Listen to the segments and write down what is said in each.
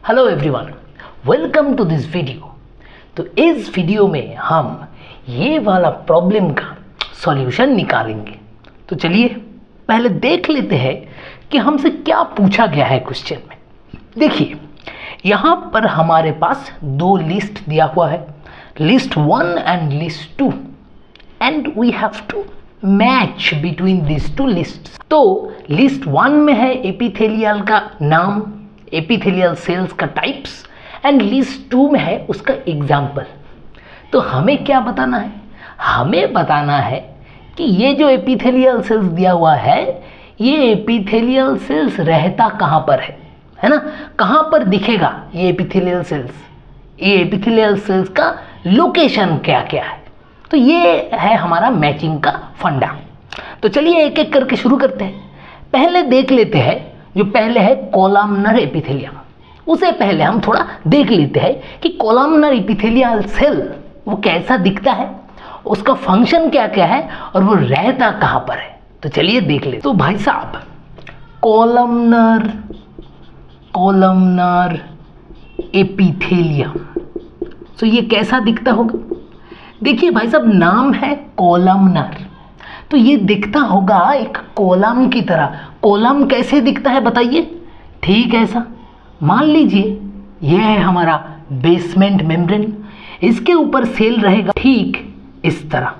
Hello everyone, welcome to this video. तो इस video में हम ये वाला प्रॉब्लम का सॉल्यूशन निकालेंगे। तो चलिए पहले देख लेते हैं कि हमसे क्या पूछा गया है क्वेश्चन में। देखिए यहाँ पर हमारे पास दो लिस्ट दिया हुआ है, list 1 and list 2, and we have to match between this two lists. तो लिस्ट 1 में है एपिथेलियल का नाम, एपिथेलियल सेल्स का टाइप्स, एंड लिस्ट 2 में है उसका एग्जाम्पल। तो हमें क्या बताना है? हमें बताना है कि ये जो एपिथेलियल सेल्स दिया हुआ है, ये एपिथेलियल सेल्स रहता कहाँ पर है ना? कहाँ पर दिखेगा ये एपिथेलियल सेल्स? ये एपिथेलियल सेल्स का लोकेशन क्या क्या है? तो ये है हमारा मैचिंग का फंडा। तो चलिए एक एक करके शुरू करते हैं। पहले देख लेते हैं, जो पहले है कॉलमनर एपिथेलियम। उसे पहले हम थोड़ा देख लेते हैं कि कॉलमनर एपिथेलियल सेल वो कैसा दिखता है, उसका फंक्शन क्या क्या है और वो रहता कहाँ पर है। तो चलिए देख लेते। तो भाई साहब कॉलमनर एपिथेलियम, तो ये कैसा दिखता होगा? देखिए भाई साहब, नाम है कॉलमनर, तो ये दिखता होगा एक कॉलम की तरह। कॉलम कैसे दिखता है बताइए? ठीक ऐसा मान लीजिए ये है हमारा बेसमेंट मेम्ब्रेन, इसके ऊपर सेल रहेगा ठीक इस तरह।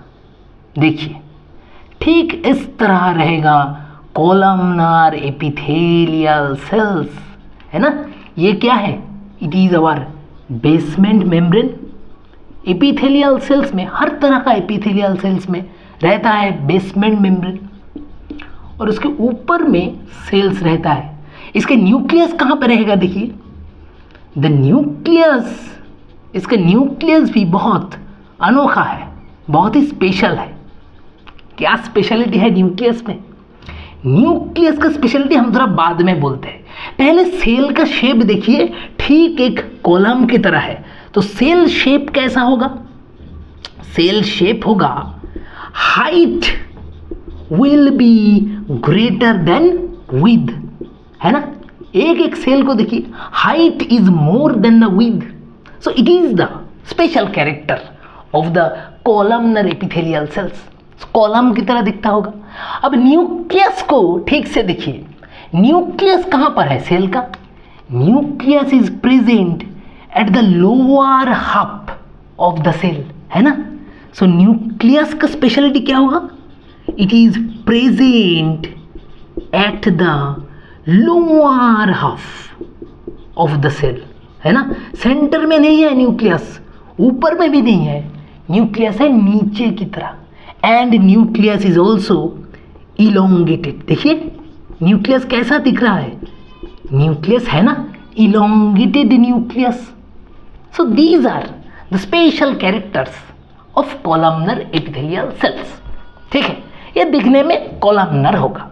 देखिए ठीक इस तरह रहेगा कॉलमनर एपिथेलियल सेल्स, है ना? ये क्या है? It is our basement membrane. Epithelial cells में हर तरह का एपिथेलियल सेल्स में रहता है बेसमेंट मेम्ब्रेन, और उसके ऊपर में सेल्स रहता है। इसके न्यूक्लियस कहाँ पर रहेगा? देखिए द न्यूक्लियस, इसका न्यूक्लियस भी बहुत अनोखा है, बहुत ही स्पेशल है। क्या स्पेशलिटी है न्यूक्लियस में? न्यूक्लियस का स्पेशलिटी हम थोड़ा बाद में बोलते हैं। पहले सेल का शेप देखिए, ठीक एक कॉलम की तरह है। तो सेल शेप कैसा होगा? सेल शेप होगा height will be greater than width, है ना? एक एक सेल को देखिए, height is more than the width, so it is the special character of the columnar epithelial sales. Column की तरह दिखता होगा। अब न्यूक्लियस को ठीक से देखिए, न्यूक्लियस कहाँ पर है सेल का? Nucleus is present at the lower half of the cell, है ना? सो न्यूक्लियस का स्पेशलिटी क्या होगा? It is present at the lower half of the cell, है ना? सेंटर में नहीं है न्यूक्लियस, ऊपर में भी नहीं है, न्यूक्लियस है नीचे की तरह। And nucleus is also elongated. देखिए न्यूक्लियस कैसा दिख रहा है? न्यूक्लियस है ना, elongated nucleus. So these are the special characters of columnar epithelial cells. ठीक है, ये दिखने में कॉलमनर होगा।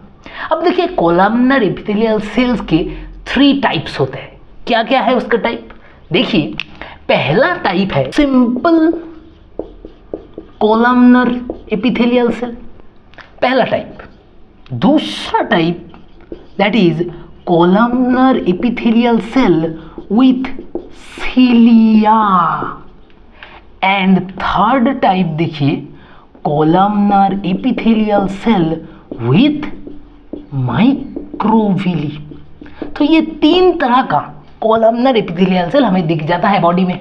अब देखिए कॉलमनर एपिथेलियल सेल्स के 3 टाइप्स होते हैं। क्या क्या है उसका टाइप? देखिए पहला टाइप है सिंपल कॉलमनर एपिथेलियल सेल, पहला टाइप। दूसरा type that is columnar epithelial cell with cilia, and third type देखिए columnar epithelial cell with microvilli. तो ये 3 तरह का कॉलमनर एपिथेलियल सेल हमें दिख जाता है बॉडी में।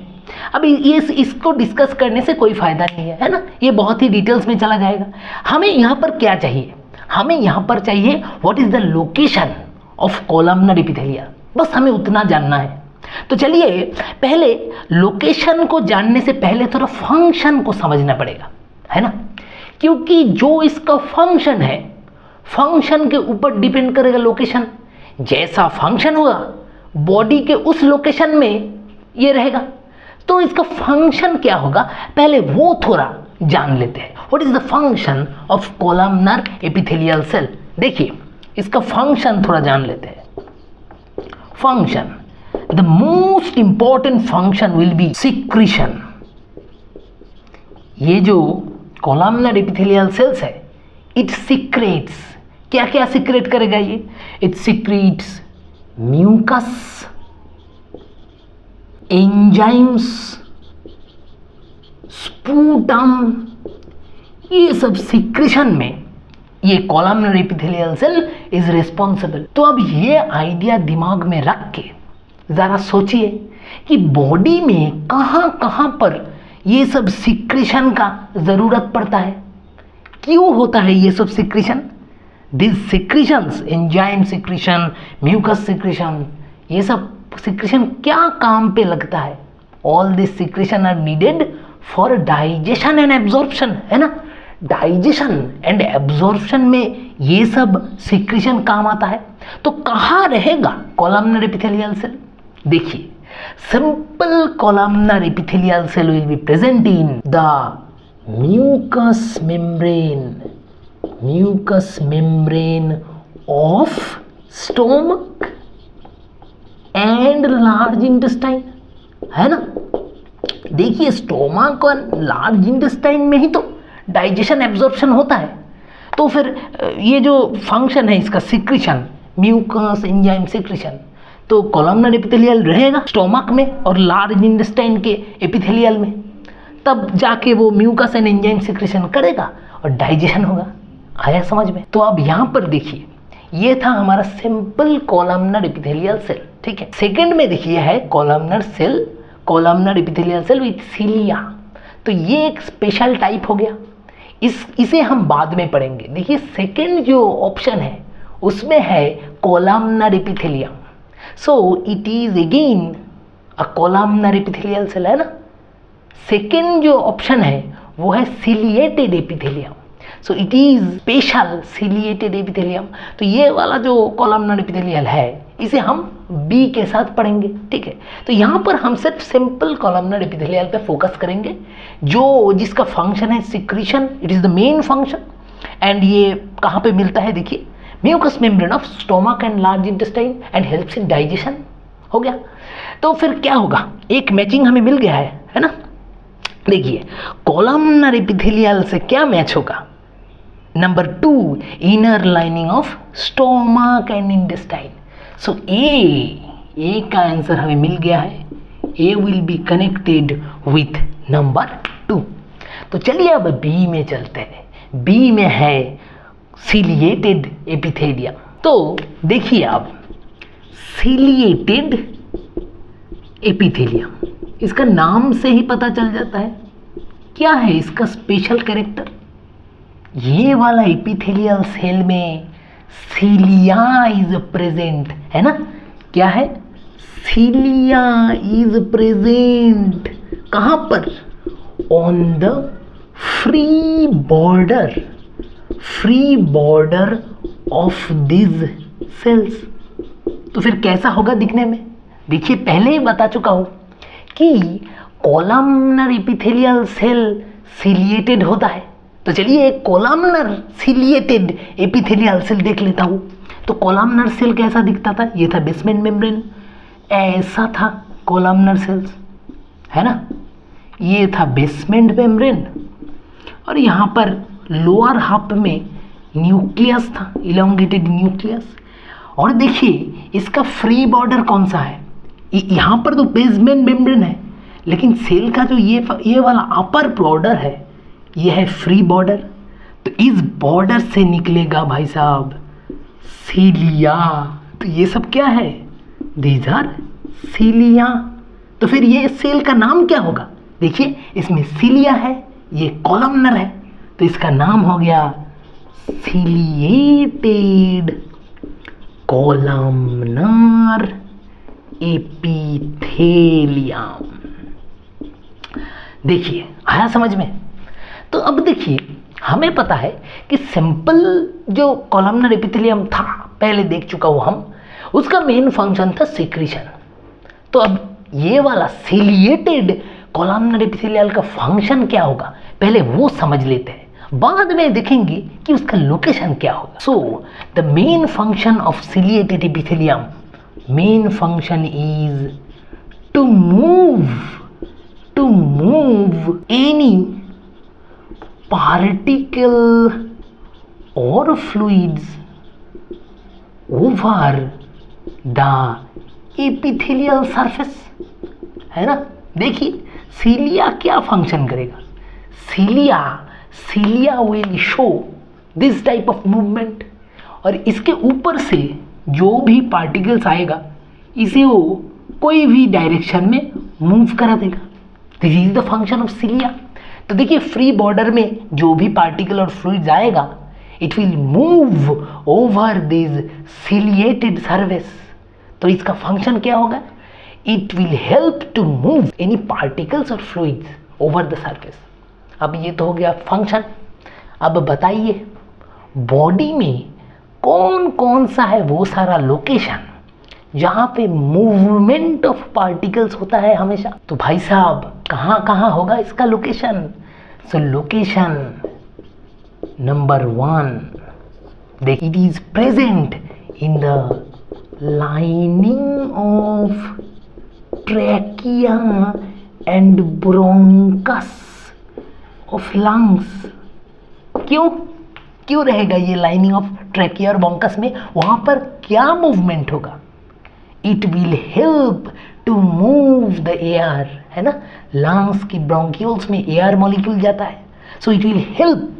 अब ये इसको डिस्कस करने से कोई फायदा नहीं है ना? ये बहुत ही डिटेल्स में चला जाएगा। हमें यहाँ पर क्या चाहिए? हमें यहाँ पर चाहिए what is the location of columnar epithelial, बस हमें उतना जानना है। तो चलिए पहले लोकेशन को जानने से पहले थोड़ा फंक्शन को समझना पड़ेगा, है ना? क्योंकि जो इसका फंक्शन है, फंक्शन के ऊपर डिपेंड करेगा लोकेशन। जैसा फंक्शन होगा बॉडी के उस लोकेशन में ये रहेगा। तो इसका फंक्शन क्या होगा पहले वो थोड़ा जान लेते हैं। What is the function of columnar epithelial cell? देखिए इसका फंक्शन थोड़ा जान लेते हैं। Function, the most important function will be secretion. ये जो कॉलमनर एपिथेलियल सेल्स है, इट सिक्रेट्स, क्या क्या सिक्रेट करेगा ये? It secretes mucus, enzymes, sputum, ये सब सिक्रेशन में ये columnar epithelial cell is responsible. तो अब ये आइडिया दिमाग में रख के ज़रा सोचिए कि बॉडी में कहाँ कहाँ पर ये सब सिक्रेशन का ज़रूरत पड़ता है, क्यों होता है ये सब secretion. This secretions, enzyme secretion, mucus secretion, ये सब सिक्रेशन क्या काम पे लगता है। All this secretion are needed for digestion and absorption, है ना। डाइजेशन एंड एब्जॉर्प्शन में ये सब सिक्रेशन काम आता है। तो कहाँ रहेगा कॉलमनर एपिथेलियल सेल। देखिए, simple columnar epithelial cell will be present in the mucous membrane of stomach and large intestine, है ना। देखिए, स्टोमक और लार्ज इंटेस्टाइन में ही तो डाइजेशन एब्जॉर्प्शन होता है। तो फिर ये जो फंक्शन है इसका सिक्रेशन, म्यूकस एंजाइम सिक्रेशन, तो कॉलमनर एपिथेलियल रहेगा स्टोमक में और लार्ज इंटेस्टाइन के एपिथेलियल में, तब जाके वो म्यूकस एंड एंजाइम सिक्रेशन करेगा और डाइजेशन होगा। आया समझ में। तो अब यहाँ पर देखिए, ये था हमारा सिंपल कॉलमनर एपिथेलियल सेल, ठीक है। सेकंड में देखिए है columnar epithelial cell with cilia. तो ये एक स्पेशल टाइप हो गया, इसे हम बाद में पढ़ेंगे। देखिए, सेकंड जो ऑप्शन है उसमें है columnar epithelium, so it is again a columnar epithelial cell, है ना। सेकंड जो ऑप्शन है वो है ciliated epithelium, so it is special ciliated epithelium. तो ये वाला जो कॉलमनर एपिथेलियल है इसे हम बी के साथ पढ़ेंगे, ठीक है। तो यहाँ पर हम सिर्फ सिंपल कॉलमनर एपिथेलियल पे फोकस करेंगे, जिसका फंक्शन है secretion, it is the main function. And ये कहाँ पे मिलता है, देखिए, mucus membrane of stomach and large intestine and helps in digestion, हो गया। तो फिर क्या होगा, एक मैचिंग हमें मिल गया है ना। देखिए, कॉलमनर एपिथेलियल से क्या मैच होगा, number 2, inner lining of stomach and intestine. So A का आंसर हमें मिल गया है, A will be connected with number 2। तो चलिए अब बी में चलते हैं। बी में है सिलिएटेड एपिथेलियम। तो देखिए, अब सिलिएटेड एपिथेलियम, इसका नाम से ही पता चल जाता है क्या है इसका स्पेशल कैरेक्टर। ये वाला एपिथेलियल सेल में सिलिया इज प्रेजेंट, है ना। क्या है, सिलिया इज प्रेजेंट कहाँ पर, on the free border of this cells. तो फिर कैसा होगा दिखने में। देखिए, पहले ही बता चुका हूं कि कॉलमनर एपिथेलियल सेल सिलिएटेड होता है। तो चलिए एक कॉलमनर सिलिएटेड एपिथेलियल सेल देख लेता हूँ। तो कॉलमनर सेल कैसा दिखता था, ये था बेसमेंट मेम्ब्रेन, ऐसा था कॉलमनर सेल्स, है ना। ये था बेसमेंट मेम्ब्रेन और यहाँ पर लोअर हाफ में न्यूक्लियस था, इलोंगेटेड न्यूक्लियस। और देखिए इसका फ्री बॉर्डर कौन सा है, यहाँ पर तो बेसमेंट मेम्ब्रेन है, लेकिन सेल का जो ये वाला अपर बॉर्डर है ये है फ्री बॉर्डर। तो इस बॉर्डर से निकलेगा भाई साहब सिलिया। तो ये सब क्या है, दीज आर सिलिया। तो फिर ये सेल का नाम क्या होगा, देखिए इसमें सिलिया है, ये कॉलमनर है, तो इसका नाम हो गया सिलिएटेड कॉलमनर एपिथेलियम। देखिए आया समझ में। तो अब देखिए हमें पता है कि सिंपल जो कॉलमनर एपिथेलियम था पहले देख चुका हूँ हम, उसका मेन फंक्शन था सिक्रीशन। तो अब ये वाला सिलिएटेड कॉलमनर एपिथेलियल का फंक्शन क्या होगा पहले वो समझ लेते हैं, बाद में देखेंगे कि उसका लोकेशन क्या होगा। So the main function of ciliated epithelium, main function is to move any particle or fluids over the epithelial surface, है ना। देखिए सीलिया क्या फंक्शन करेगा, cilia will show this type of movement, और इसके ऊपर से जो भी पार्टिकल्स आएगा इसे वो कोई भी डायरेक्शन में मूव करा देगा। This is the function of सीलिया। तो देखिए फ्री बॉर्डर में जो भी पार्टिकल और फ्लूइड आएगा it will move over this ciliated surface. तो इसका फंक्शन क्या होगा, it will help to move any particles और फ्लूइड्स ओवर द सरफेस। अब ये तो हो गया फंक्शन। अब बताइए बॉडी में कौन कौन सा है वो सारा लोकेशन जहाँ पे मूवमेंट ऑफ पार्टिकल्स होता है हमेशा। तो भाई साहब कहाँ कहाँ होगा इसका लोकेशन। सो लोकेशन नंबर 1, देख it is present in the lining of trachea and bronchus of lungs. क्यों रहेगा ये लाइनिंग ऑफ ट्रैकिया और ब्रोंकस में, वहाँ पर क्या मूवमेंट होगा, it will help to move the air, है ना। लंग्स की ब्रोंक्यूल्स में एयर मॉलिक्यूल जाता है, so it will help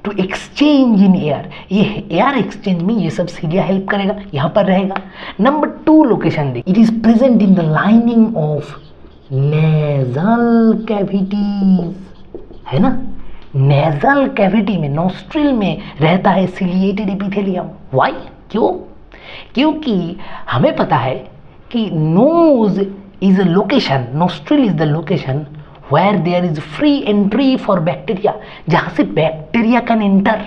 to exchange in air. ये एयर एक्सचेंज में ये सब सीलिया हेल्प करेगा, यहाँ पर रहेगा। नंबर 2 लोकेशन देख, it is present in the lining of nasal cavities, है ना। नेजल कैविटी में, नोस्ट्रिल में रहता है सीलिएटेड एपिथेलियम। व्हाई, क्योंकि हमें पता है कि nose is a location, nostril is the location where there is free entry for bacteria, जहाँ से बैक्टीरिया कैन एंटर।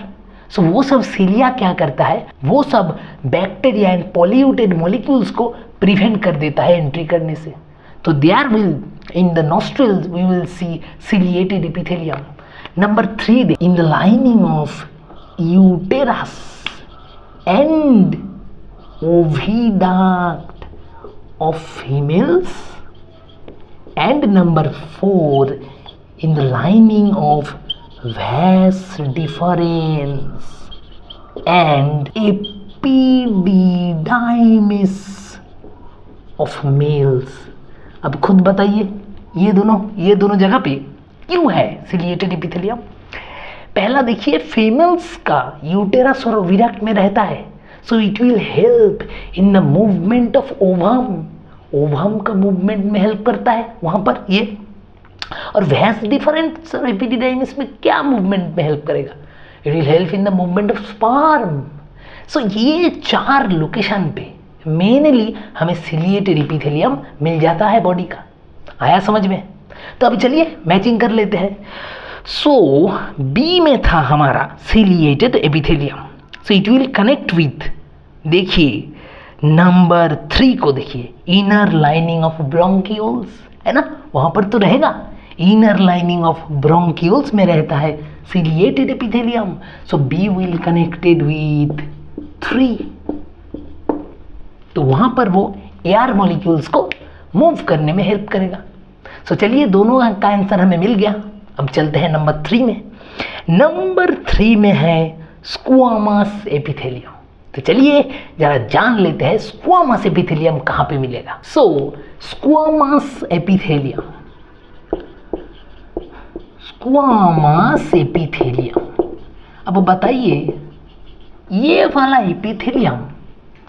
सो वो सब सीलिया क्या करता है, वो सब बैक्टीरिया एंड पॉल्यूटेड मॉलिक्यूल्स को प्रिवेंट कर देता है एंट्री करने से। तो there will in the nostrils we will see ciliated epithelium. Number 3, in the lining of uterus and oviduct of females, and number 4, in the lining of vas deferens and epididymis of males। अब खुद बताइए ये दोनों जगह पे क्यों है ciliated epithelium. पहला देखिए फीमेल्स का यूटेरस और ओविडक्ट में रहता है, so it will help in the movement of ovum, ovum का मूवमेंट में हेल्प करता है वहाँ पर ये। और वैस डिफरेंस और एपिडिडाइमिस में क्या मूवमेंट में हेल्प करेगा, it will help in the movement of sperm. So ये 4 लोकेशन पे मेनली हमें सीलिएटेड एपिथेलियम मिल जाता है बॉडी का। आया समझ में। तो अभी चलिए मैचिंग कर लेते हैं। सो बी में था हमारा ciliated epithelium, so it will connect with, देखिए नंबर 3 को देखिए, इनर लाइनिंग ऑफ ब्रोंक्यूल्स, है ना, वहाँ पर तो रहेगा। इनर लाइनिंग ऑफ ब्रोंक्यूल्स में रहता है ciliated epithelium, so be will connected with 3। तो वहाँ पर वो एयर मॉलिक्यूल्स को मूव करने में हेल्प करेगा। सो चलिए दोनों का आंसर हमें मिल गया। अब चलते हैं नंबर 3 में। नंबर 3 में है स्क्वामस एपिथेलियम। तो चलिए जरा जान लेते हैं स्क्वामस एपिथेलियम कहाँ पे मिलेगा। सो स्क्वामस एपिथेलियम, अब बताइए ये वाला एपिथेलियम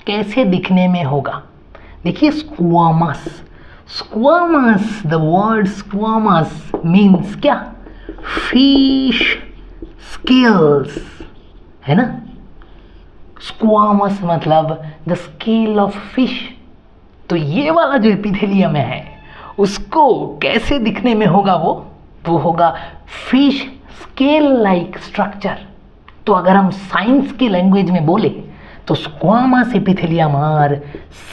कैसे दिखने में होगा। देखिए squamous, the word squamous means क्या, फिश स्केल्स, है ना। स्क्वामस मतलब द स्केल ऑफ फिश। तो ये वाला जो एपिथेलियम है उसको कैसे दिखने में होगा, वो होगा फिश स्केल लाइक स्ट्रक्चर। तो अगर हम साइंस की लैंग्वेज में बोले तो squamous epithelium are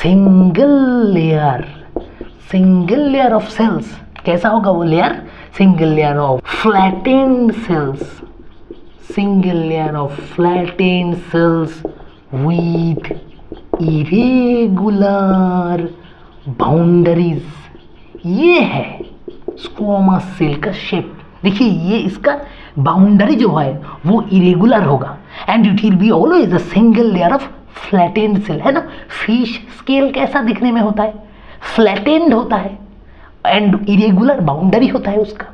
single layer of cells. कैसा होगा वो layer, single layer of flattened cells, with irregular boundaries। ये है स्क्वामस सेल का शेप। देखिए ये इसका बाउंड्री जो है वो इरेगुलर होगा and it will be always a single layer of flattened cell, है ना। फिश स्केल कैसा दिखने में होता है, फ्लैटेंड होता है, एंड इरेगुलर बाउंड्री होता है उसका।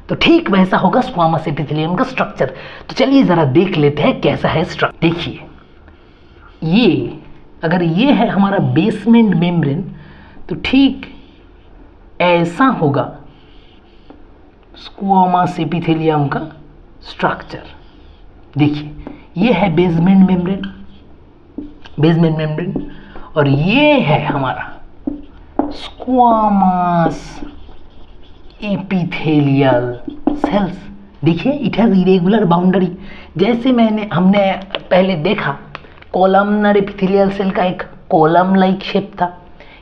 तो ठीक वैसा होगा स्क्वामस एपिथेलियम का स्ट्रक्चर। तो चलिए ज़रा देख लेते हैं कैसा है स्ट्रक्चर। देखिए, ये अगर ये है हमारा बेसमेंट मेम्ब्रेन, तो ठीक ऐसा होगा स्क्वामस एपिथेलियम का स्ट्रक्चर। देखिए, ये है बेसमेंट मेम्ब्रेन और ये है हमारा स्क्वामस एपिथेलियल सेल्स। देखिए, इट हैज़ इरेगुलर बाउंड्री। जैसे हमने पहले देखा कॉलमनर एपिथेलियल सेल का एक कॉलम लाइक शेप था,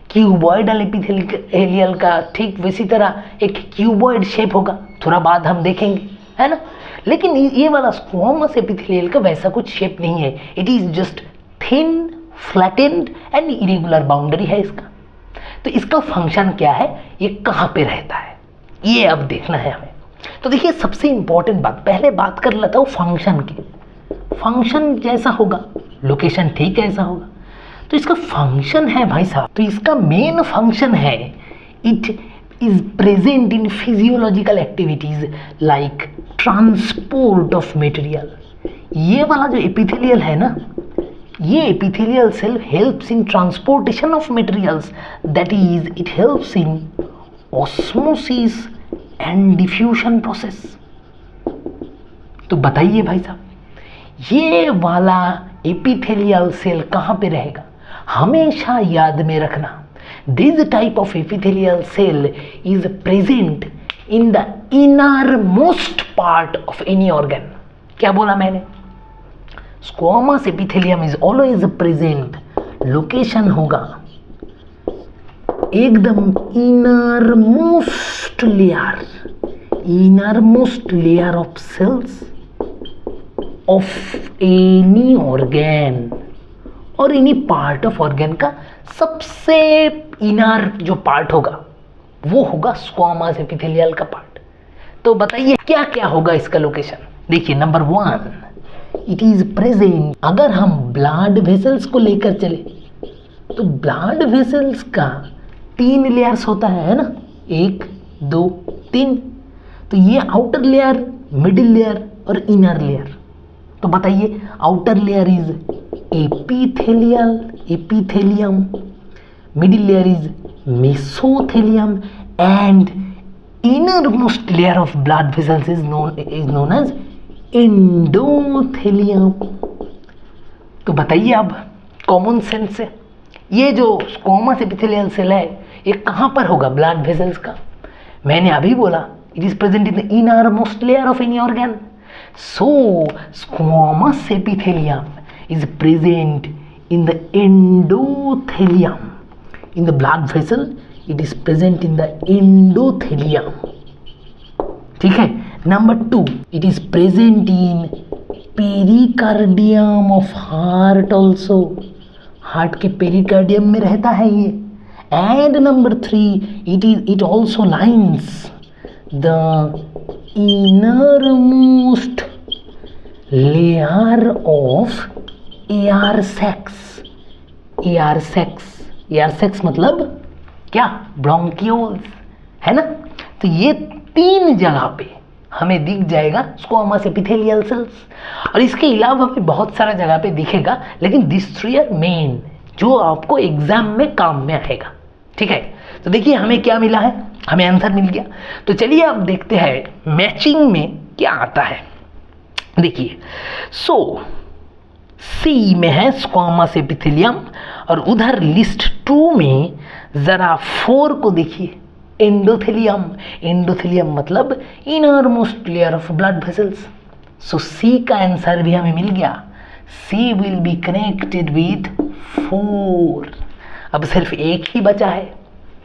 क्यूबॉइडल एपिथेलियल का ठीक वैसी तरह एक क्यूबॉइड शेप होगा, थोड़ा बाद हम देखेंगे, है ना। लेकिन ये वाला स्क्वामस एपिथेलियल का वैसा कुछ शेप नहीं है। It is just thin, flattened and irregular boundary है इसका। तो इसका फंक्शन क्या है, ये कहाँ पे रहता है, ये अब देखना है हमें। तो देखिए, सबसे इंपॉर्टेंट बात पहले बात कर लेता हूँ फंक्शन की। फंक्शन जैसा होगा, लोकेशन ठीक ऐसा होगा। तो इसका फंक्शन है भाई साहब, तो इसका मेन फंक्शन है it is present in physiological activities like transport of material. ये वाला जो एपिथेलियल है ना, ये epithelial cell helps in transportation of materials, that is it helps in osmosis and diffusion process. तो बताइए भाई साहब, ये वाला एपिथेलियल सेल कहाँ पे रहेगा, हमेशा याद में रखना। This type of epithelial cell is present in the inner most part of any organ. क्या बोला मैंने, squamous epithelium is always present, location होगा एकदम inner most layer of cells of any organ और एनी पार्ट ऑफ ऑर्गन का सबसे inner जो part होगा वो होगा स्क्वामस एपिथेलियल का पार्ट। तो बताइए क्या क्या होगा इसका लोकेशन। देखिए, नंबर 1, इट इज प्रेजेंट। अगर हम ब्लड वेसल्स को लेकर चले तो ब्लड वेसल्स का 3 लेयर्स होता है ना, 1 2 3। तो ये आउटर लेयर, मिडिल लेयर और इनर लेयर। तो बताइए, outer layer is epithelium, middle layer is mesothelium and innermost layer of blood vessels is known as endothelium. तो बताइए अब कॉमन सेंस से, ये जो स्क्वामस एपिथेलियल सेल है ये कहाँ पर होगा ब्लड वेसल्स का। मैंने अभी बोला it is present in the inner most layer of any organ. So squamous epithelium is present in the endothelium. In the blood vessel it is present in the endothelium. ठीक है। Number 2, it is present in pericardium of heart also. Heart के pericardium में रहता है ये। And number 3, it also lines the innermost layer of air sacs. Air sacs मतलब क्या, bronchioles, है ना। तो ये 3 जगह पे हमें दिख जाएगा स्क्वामस एपिथेलियल सेल्स, और इसके अलावा भी बहुत सारा जगह पे दिखेगा, लेकिन दिस 3 आर मेन जो आपको एग्जाम में काम में आएगा। ठीक है। तो देखिए हमें क्या मिला है, हमें आंसर मिल गया। तो चलिए अब देखते हैं मैचिंग में क्या आता है। देखिए, सो सी में है स्क्वामस एपिथेलियम और उधर लिस्ट 2 में जरा 4 को देखिए, एंडोथेलियम मतलब inner most layer of blood vessels. So C का आंसर भी हमें मिल गया। C will be connected with 4। अब सिर्फ एक ही बचा है,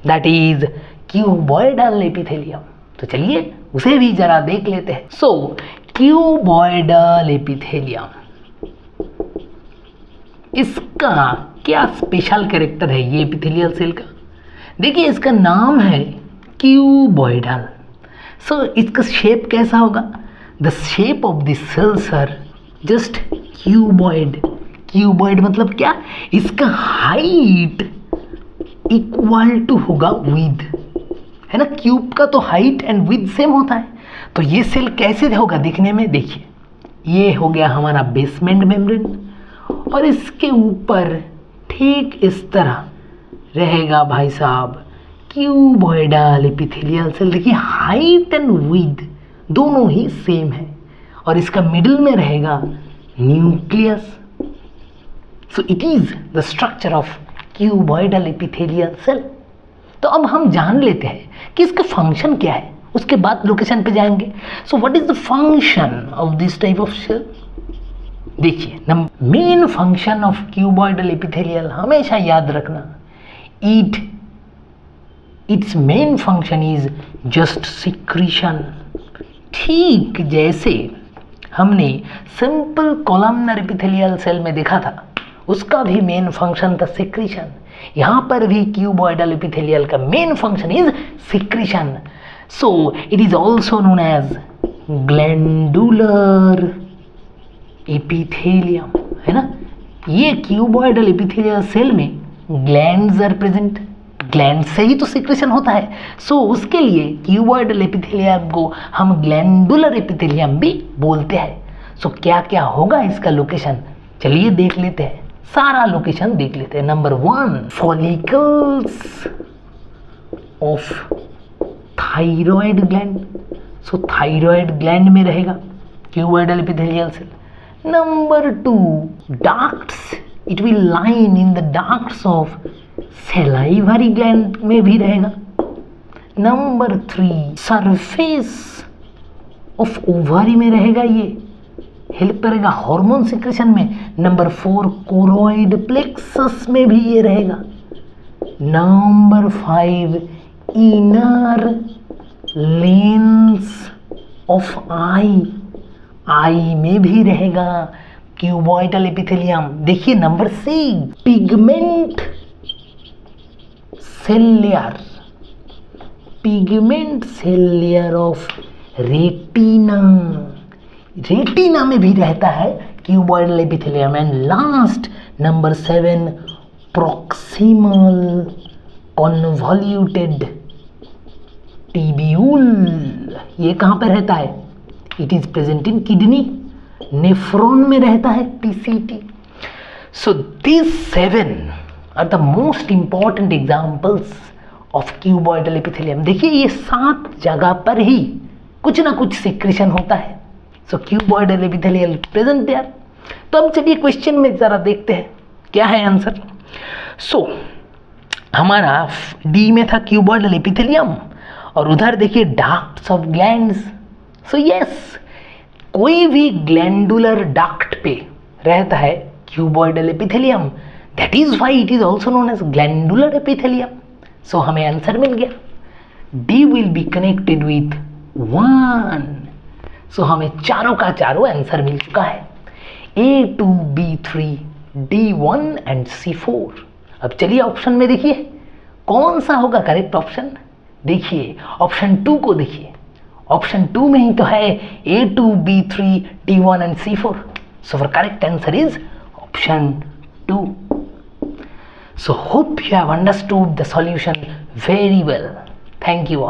दैट इज क्यूबॉइडल एपिथेलियम। तो चलिए उसे भी जरा देख लेते हैं। सो क्यूबॉइडल एपिथेलियम, इसका क्या स्पेशल कैरेक्टर है ये एपिथेलियल सेल का। देखिए इसका नाम है क्यूबॉइडल। सो इसका शेप कैसा होगा, the shape of the cells are just cuboid. Cuboid मतलब क्या, इसका हाइट इक्वल टू होगा विद, है ना, क्यूब का तो हाइट एंड विड्थ सेम होता है। तो ये सेल कैसे होगा दिखने में, देखिए ये हो गया हमारा बेसमेंट मेम्ब्रेन और इसके ऊपर ठीक इस तरह रहेगा भाई साहब क्यूबॉइडल एपिथेलियल सेल। देखिए हाइट एंड विड्थ दोनों ही सेम है और इसका मिडिल में रहेगा nucleus. So it is the structure of cuboidal epithelial cell. तो अब हम जान लेते हैं कि इसका फंक्शन क्या है, उसके बाद लोकेशन पे जाएंगे। So what is the function of this type of cell. देखिए main function of cuboidal epithelial हमेशा याद रखना, it's main function is just secretion. ठीक जैसे हमने सिंपल कॉलमनर एपिथेलियल सेल में देखा था, उसका भी मेन फंक्शन था सिक्रीशन। यहाँ पर भी क्यूबॉइडल एपिथेलियल का main function is secretion. So it is also known as glandular epithelium, है ना। ये क्यूबॉइडल एपिथेलियल सेल में ग्लैंड्स आर प्रेजेंट, ग्लैंड से ही तो सिक्रेशन होता है। सो उसके लिए क्यूबॉइडल एपिथेलियम को हम ग्लैंडुलर एपिथेलियम भी बोलते हैं। सो क्या क्या होगा इसका लोकेशन, चलिए देख लेते हैं, सारा लोकेशन देख लेते हैं। Number 1 follicles of thyroid gland. So thyroid gland में रहेगा cuboidal epithelial cell. Number 2 ducts, it will line in the ducts of salivary gland में भी रहेगा। नंबर 3 सरफेस ऑफ ओवरी में रहेगा, ये हेल्प करेगा हार्मोन सिक्रेशन में। नंबर 4 कोरोइड प्लेक्सस में भी ये रहेगा। Number 5 inner lens of eye में भी रहेगा क्यूबॉइडल एपिथेलियम। देखिए number 6 pigment cell layer of retina, retina में भी रहता है cuboidal epithelium. And last number 7 proximal convoluted tubule, ये कहाँ पर रहता है, it is present in kidney, nephron में रहता है PCT. So this 7 are the most important examples of cuboidal epithelium. देखिए ये 7 जगह पर ही कुछ ना कुछ सिक्रेशन होता है। सो क्यूबॉइडल एपिथेलियल प्रेजेंट देयर। तो अब चलिए क्वेश्चन में जरा देखते हैं क्या है आंसर। सो हमारा डी में था क्यूबॉइडल एपिथेलियम और उधर देखिए ducts of glands. So yes, कोई भी ग्लैंडुलर डक्ट पे रहता है cuboidal epithelium, that is why it is also known as glandular epithelium. So हमें आंसर मिल गया, D will be connected with 1। So हमें चारों का चारों आंसर मिल चुका है, A2 B3 D1 and C4। अब चलिए ऑप्शन में देखिए कौन सा होगा करेक्ट ऑप्शन। देखिए ऑप्शन 2 को देखिए, ऑप्शन 2 में ही तो है A2 B3 D1 and C4। So for correct answer is option 2। So hope you have understood the solution very well. Thank you all.